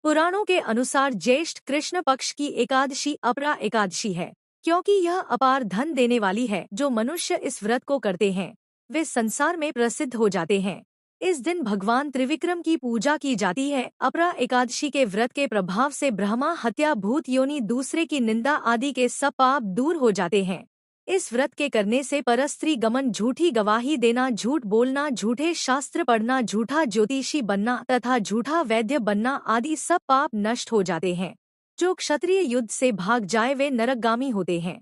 पुराणों के अनुसार ज्येष्ठ कृष्ण पक्ष की एकादशी अपरा एकादशी है, क्योंकि यह अपार धन देने वाली है। जो मनुष्य इस व्रत को करते हैं वे संसार में प्रसिद्ध हो जाते हैं। इस दिन भगवान त्रिविक्रम की पूजा की जाती है। अपरा एकादशी के व्रत के प्रभाव से ब्रह्मा हत्या, भूत योनि, दूसरे की निंदा आदि के सब पाप दूर हो जाते हैं। इस व्रत के करने से परस्त्री गमन, झूठी गवाही देना, झूठ बोलना, झूठे शास्त्र पढ़ना, झूठा ज्योतिषी बनना तथा झूठा वैद्य बनना आदि सब पाप नष्ट हो जाते हैं। जो क्षत्रिय युद्ध से भाग जाए वे नरकगामी होते हैं।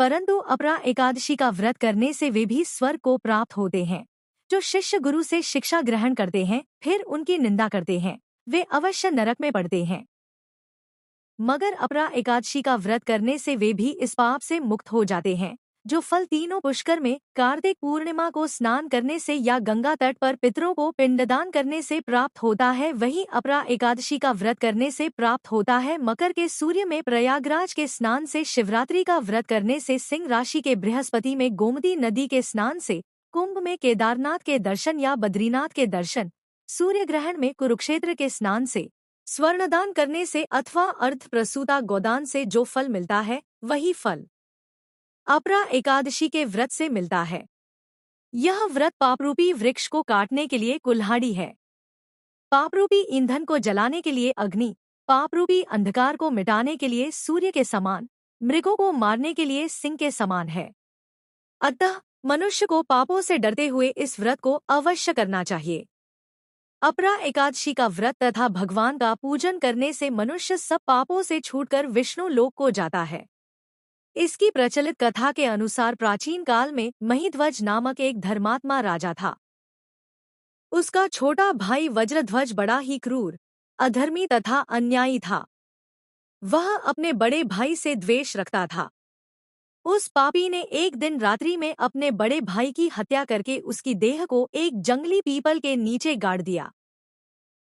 परंतु अपरा एकादशी का व्रत करने से वे भी स्वर्ग को प्राप्त होते हैं। जो शिष्य गुरु से शिक्षा ग्रहण करते हैं फिर उनकी निंदा करते हैं वे अवश्य नरक में पड़ते हैं। मगर अपरा एकादशी का व्रत करने से वे भी इस पाप से मुक्त हो जाते हैं। जो फल तीनों पुष्कर में कार्तिक पूर्णिमा को स्नान करने से या गंगा तट पर पितरों को पिंडदान करने से प्राप्त होता है, वही अपरा एकादशी का व्रत करने से प्राप्त होता है। मकर के सूर्य में प्रयागराज के स्नान से, शिवरात्रि का व्रत करने से, सिंह राशि के बृहस्पति में गोमती नदी के स्नान से, कुंभ में केदारनाथ के दर्शन या बद्रीनाथ के दर्शन, सूर्य ग्रहण में कुरुक्षेत्र के स्नान से, स्वर्णदान करने से अथवा अर्ध प्रसूता गोदान से जो फल मिलता है वही फल अपरा एकादशी के व्रत से मिलता है। यह व्रत पापरूपी वृक्ष को काटने के लिए कुल्हाड़ी है, पापरूपी ईंधन को जलाने के लिए अग्नि, पापरूपी अंधकार को मिटाने के लिए सूर्य के समान, मृगों को मारने के लिए सिंह के समान है। अतः मनुष्य को पापों से डरते हुए इस व्रत को अवश्य करना चाहिए। अपरा एकादशी का व्रत तथा भगवान का पूजन करने से मनुष्य सब पापों से छूटकर विष्णु लोक को जाता है। इसकी प्रचलित कथा के अनुसार प्राचीन काल में महिध्वज नामक एक धर्मात्मा राजा था। उसका छोटा भाई वज्रध्वज बड़ा ही क्रूर, अधर्मी तथा अन्यायी था। वह अपने बड़े भाई से द्वेष रखता था। उस पापी ने एक दिन रात्रि में अपने बड़े भाई की हत्या करके उसकी देह को एक जंगली पीपल के नीचे गाड़ दिया।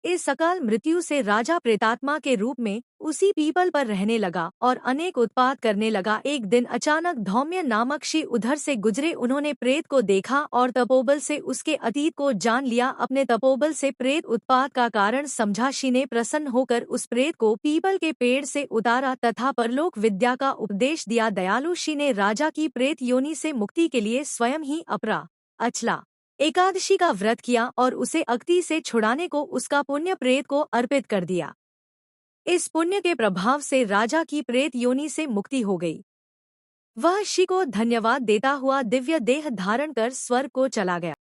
इस अकाल मृत्यु से राजा प्रेतात्मा के रूप में उसी पीपल पर रहने लगा और अनेक उत्पात करने लगा। एक दिन अचानक धौम्य नामक ऋषि उधर से गुजरे। उन्होंने प्रेत को देखा और तपोबल से उसके अतीत को जान लिया। अपने तपोबल से प्रेत उत्पात का कारण समझा। ऋषि ने प्रसन्न होकर उस प्रेत को पीपल के पेड़ से उतारा तथा परलोक विद्या का उपदेश दिया। दयालु ऋषि ने राजा की प्रेत योनि से मुक्ति के लिए स्वयं ही अपरा अचला एकादशी का व्रत किया और उसे अक्ति से छुड़ाने को उसका पुण्य प्रेत को अर्पित कर दिया। इस पुण्य के प्रभाव से राजा की प्रेत योनि से मुक्ति हो गई। वह ऋषि को धन्यवाद देता हुआ दिव्य देह धारण कर स्वर्ग को चला गया।